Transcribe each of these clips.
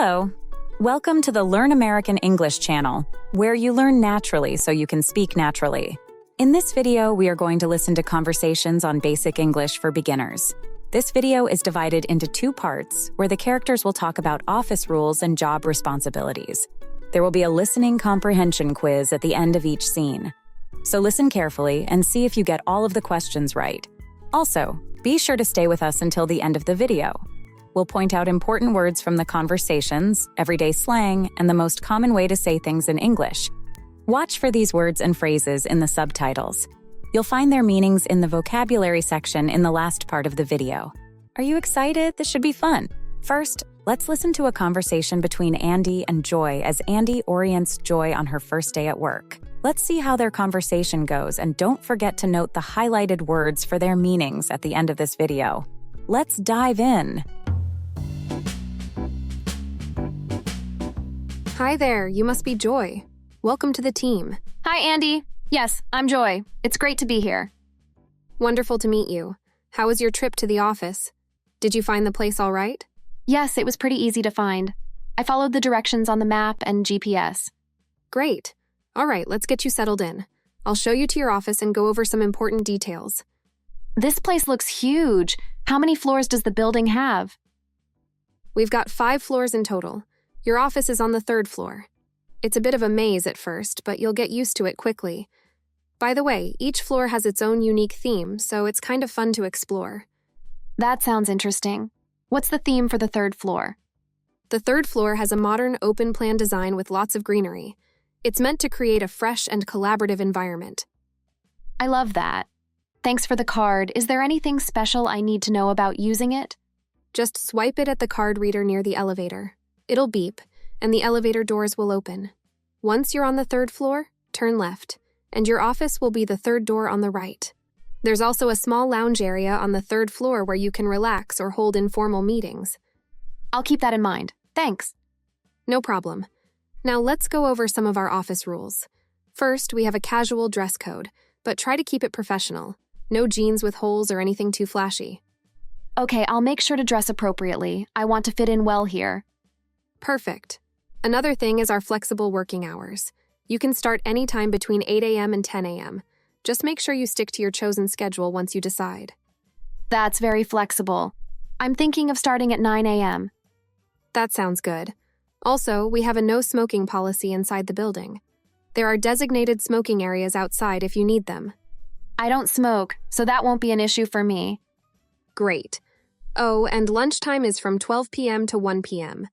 Hello. Welcome to the Learn American English channel, where you learn naturally so you can speak naturally. In this video, we are going to listen to conversations on basic English for beginners. This video is divided into two parts, where the characters will talk about office rules and job responsibilities. There will be a listening comprehension quiz at the end of each scene. So listen carefully and see if you get all of the questions right. Also, be sure to stay with us until the end of the video. We'll point out important words from the conversations, everyday slang, and the most common way to say things in English. Watch for these words and phrases in the subtitles. You'll find their meanings in the vocabulary section in the last part of the video. Are you excited? This should be fun. First, let's listen to a conversation between Andi and Joy as Andi orients Joy on her first day at work. Let's see how their conversation goes, and don't forget to note the highlighted words for their meanings at the end of this video. Let's dive in. Hi there, you must be Joy. Welcome to the team. Hi, Andi. Yes, I'm Joy. It's great to be here. Wonderful to meet you. How was your trip to the office? Did you find the place all right? Yes, it was pretty easy to find. I followed the directions on the map and GPS. Great. All right, let's get you settled in. I'll show you to your office and go over some important details. This place looks huge. How many floors does the building have? We've got 5 floors in total. Your office is on the 3rd floor. It's a bit of a maze at first, but you'll get used to it quickly. By the way, each floor has its own unique theme, so it's kind of fun to explore. That sounds interesting. What's the theme for the 3rd floor? The 3rd floor has a modern, open-plan design with lots of greenery. It's meant to create a fresh and collaborative environment. I love that. Thanks for the card. Is there anything special I need to know about using it? Just swipe it at the card reader near the elevator. It'll beep, and the elevator doors will open. Once you're on the 3rd floor, turn left, and your office will be the 3rd door on the right. There's also a small lounge area on the 3rd floor where you can relax or hold informal meetings. I'll keep that in mind. Thanks. No problem. Now let's go over some of our office rules. First, we have a casual dress code, but try to keep it professional. No jeans with holes or anything too flashy. Okay, I'll make sure to dress appropriately. I want to fit in well here. Perfect. Another thing is our flexible working hours. You can start anytime between 8 a.m. and 10 a.m. Just make sure you stick to your chosen schedule once you decide. That's very flexible. I'm thinking of starting at 9 a.m. That sounds good. Also, we have a no smoking policy inside the building. There are designated smoking areas outside if you need them. I don't smoke, so that won't be an issue for me. Great. Oh, and lunchtime is from 12 p.m. to 1 p.m.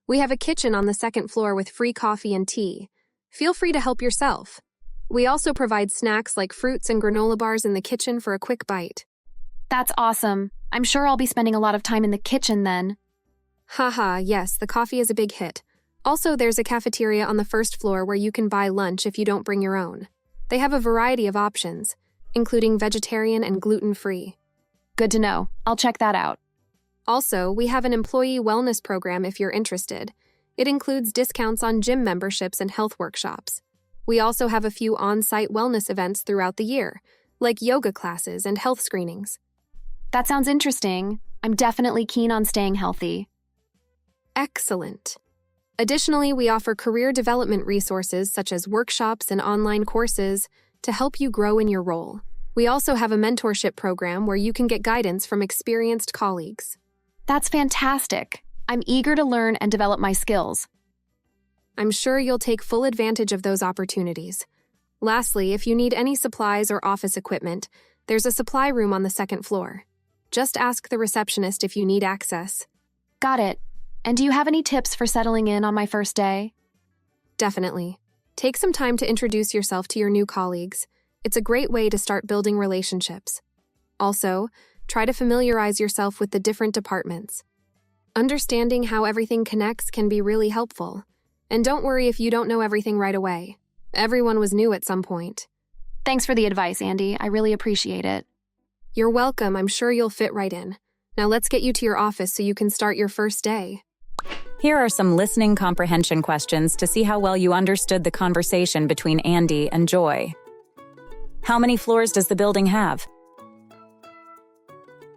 We have a kitchen on the 2nd floor with free coffee and tea. Feel free to help yourself. We also provide snacks like fruits and granola bars in the kitchen for a quick bite. That's awesome. I'm sure I'll be spending a lot of time in the kitchen then. Haha, yes, the coffee is a big hit. Also, there's a cafeteria on the 1st floor where you can buy lunch if you don't bring your own. They have a variety of options, including vegetarian and gluten-free. Good to know. I'll check that out. Also, we have an employee wellness program if you're interested. It includes discounts on gym memberships and health workshops. We also have a few on-site wellness events throughout the year, like yoga classes and health screenings. That sounds interesting. I'm definitely keen on staying healthy. Excellent. Additionally, we offer career development resources such as workshops and online courses to help you grow in your role. We also have a mentorship program where you can get guidance from experienced colleagues. That's fantastic. I'm eager to learn and develop my skills. I'm sure you'll take full advantage of those opportunities. Lastly, if you need any supplies or office equipment, there's a supply room on the 2nd floor. Just ask the receptionist if you need access. Got it. And do you have any tips for settling in on my first day? Definitely. Take some time to introduce yourself to your new colleagues. It's a great way to start building relationships. Also, try to familiarize yourself with the different departments. Understanding how everything connects can be really helpful. And don't worry if you don't know everything right away. Everyone was new at some point. Thanks for the advice, Andi. I really appreciate it. You're welcome. I'm sure you'll fit right in. Now let's get you to your office so you can start your first day. Here are some listening comprehension questions to see how well you understood the conversation between Andi and Joy. How many floors does the building have?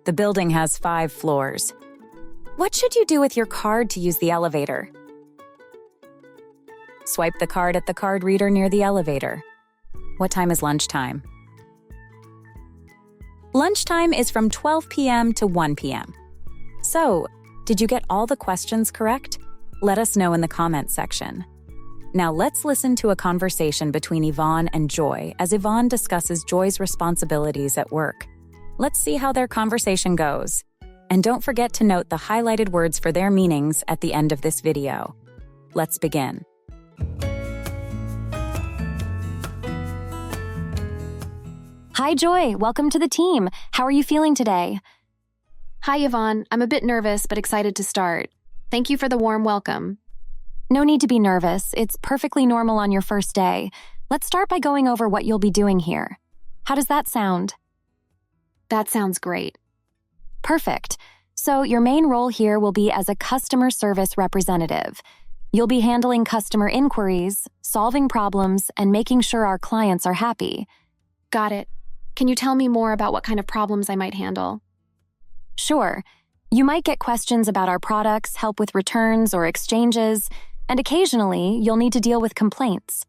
The building has 5 floors. What should you do with your card to use the elevator? Swipe the card at the card reader near the elevator. What time is lunchtime? Lunchtime is from 12 p.m. to 1 p.m. So, did you get all the questions correct? Let us know in the comments section. Now let's listen to a conversation between Yvonne and Joy as Yvonne discusses Joy's responsibilities at work. Let's see how their conversation goes. And don't forget to note the highlighted words for their meanings at the end of this video. Let's begin. Hi, Joy. Welcome to the team. How are you feeling today? Hi, Yvonne. I'm a bit nervous, but excited to start. Thank you for the warm welcome. No need to be nervous. It's perfectly normal on your first day. Let's start by going over what you'll be doing here. How does that sound? That sounds great. Perfect. So your main role here will be as a customer service representative. You'll be handling customer inquiries, solving problems, and making sure our clients are happy. Got it. Can you tell me more about what kind of problems I might handle? Sure. You might get questions about our products, help with returns or exchanges, and occasionally you'll need to deal with complaints.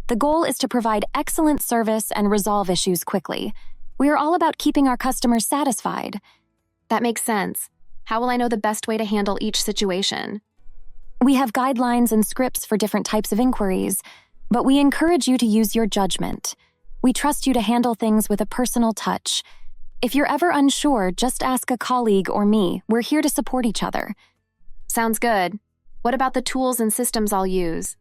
The goal is to provide excellent service and resolve issues quickly. We are all about keeping our customers satisfied. That makes sense. How will I know the best way to handle each situation? We have guidelines and scripts for different types of inquiries, but we encourage you to use your judgment. We trust you to handle things with a personal touch. If you're ever unsure, just ask a colleague or me. We're here to support each other. Sounds good. What about the tools and systems I'll use?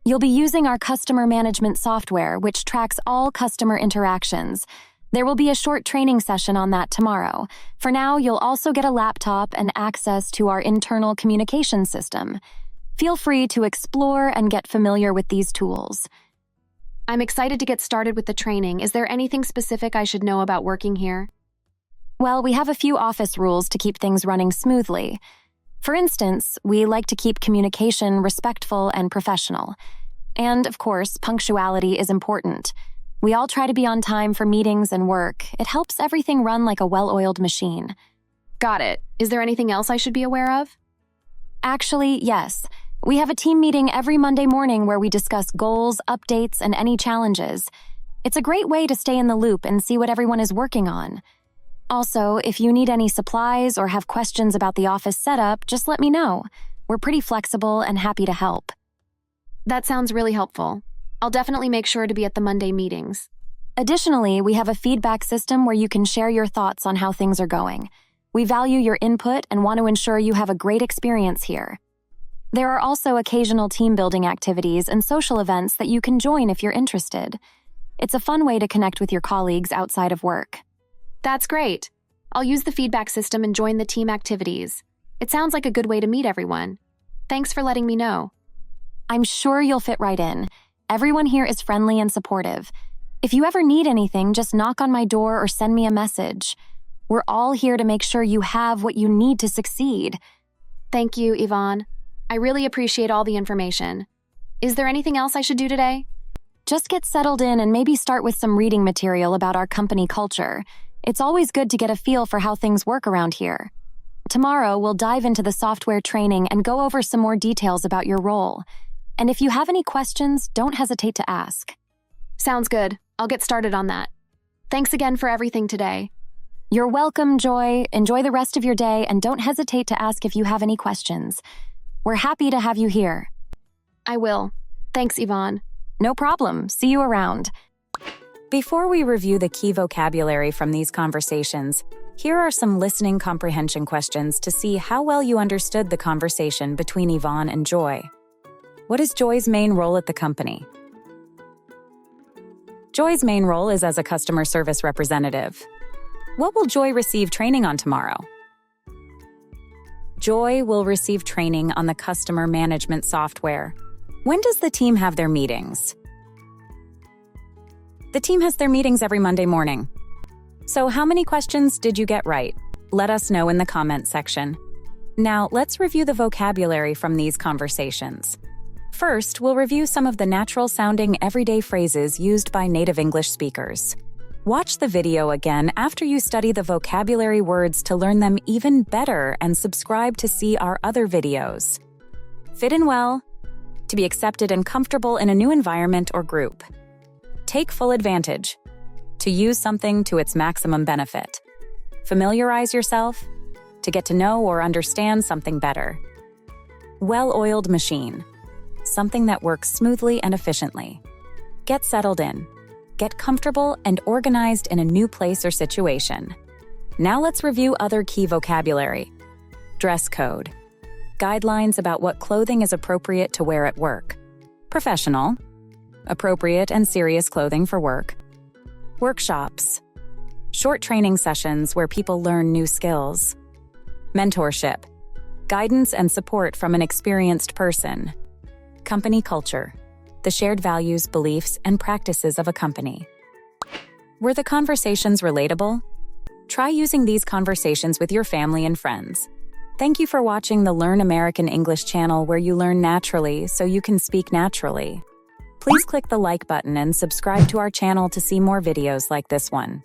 You'll be using our customer management software, which tracks all customer interactions. There will be a short training session on that tomorrow. For now, you'll also get a laptop and access to our internal communication system. Feel free to explore and get familiar with these tools. I'm excited to get started with the training. Is there anything specific I should know about working here? Well, we have a few office rules to keep things running smoothly. For instance, we like to keep communication respectful and professional. And, of course, punctuality is important. We all try to be on time for meetings and work. It helps everything run like a well-oiled machine. Got it. Is there anything else I should be aware of? Actually, yes. We have a team meeting every Monday morning where we discuss goals, updates, and any challenges. It's a great way to stay in the loop and see what everyone is working on. Also, if you need any supplies or have questions about the office setup, just let me know. We're pretty flexible and happy to help. That sounds really helpful. I'll definitely make sure to be at the Monday meetings. Additionally, we have a feedback system where you can share your thoughts on how things are going. We value your input and want to ensure you have a great experience here. There are also occasional team-building activities and social events that you can join if you're interested. It's a fun way to connect with your colleagues outside of work. That's great. I'll use the feedback system and join the team activities. It sounds like a good way to meet everyone. Thanks for letting me know. I'm sure you'll fit right in. Everyone here is friendly and supportive. If you ever need anything, just knock on my door or send me a message. We're all here to make sure you have what you need to succeed. Thank you, Yvonne. I really appreciate all the information. Is there anything else I should do today? Just get settled in and maybe start with some reading material about our company culture. It's always good to get a feel for how things work around here. Tomorrow, we'll dive into the software training and go over some more details about your role. And if you have any questions, don't hesitate to ask. Sounds good. I'll get started on that. Thanks again for everything today. You're welcome, Joy. Enjoy the rest of your day and don't hesitate to ask if you have any questions. We're happy to have you here. I will. Thanks, Yvonne. No problem. See you around. Before we review the key vocabulary from these conversations, here are some listening comprehension questions to see how well you understood the conversation between Yvonne and Joy. What is Joy's main role at the company? Joy's main role is as a customer service representative. What will Joy receive training on tomorrow? Joy will receive training on the customer management software. When does the team have their meetings? The team has their meetings every Monday morning. So how many questions did you get right? Let us know in the comments section. Now, let's review the vocabulary from these conversations. First, we'll review some of the natural-sounding everyday phrases used by native English speakers. Watch the video again after you study the vocabulary words to learn them even better and subscribe to see our other videos. Fit in well. to be accepted and comfortable in a new environment or group. Take full advantage, to use something to its maximum benefit. Familiarize yourself, to get to know or understand something better. Well-oiled machine, something that works smoothly and efficiently. Get settled in. Get comfortable and organized in a new place or situation. Now let's review other key vocabulary. Dress code. Guidelines about what clothing is appropriate to wear at work. Professional. Appropriate and serious clothing for work. Workshops. Short training sessions where people learn new skills. Mentorship. Guidance and support from an experienced person. Company culture. The shared values, beliefs, and practices of a company. Were the conversations relatable? Try using these conversations with your family and friends. Thank you for watching the Learn American English channel, where you learn naturally so you can speak naturally. Please click the like button and subscribe to our channel to see more videos like this one.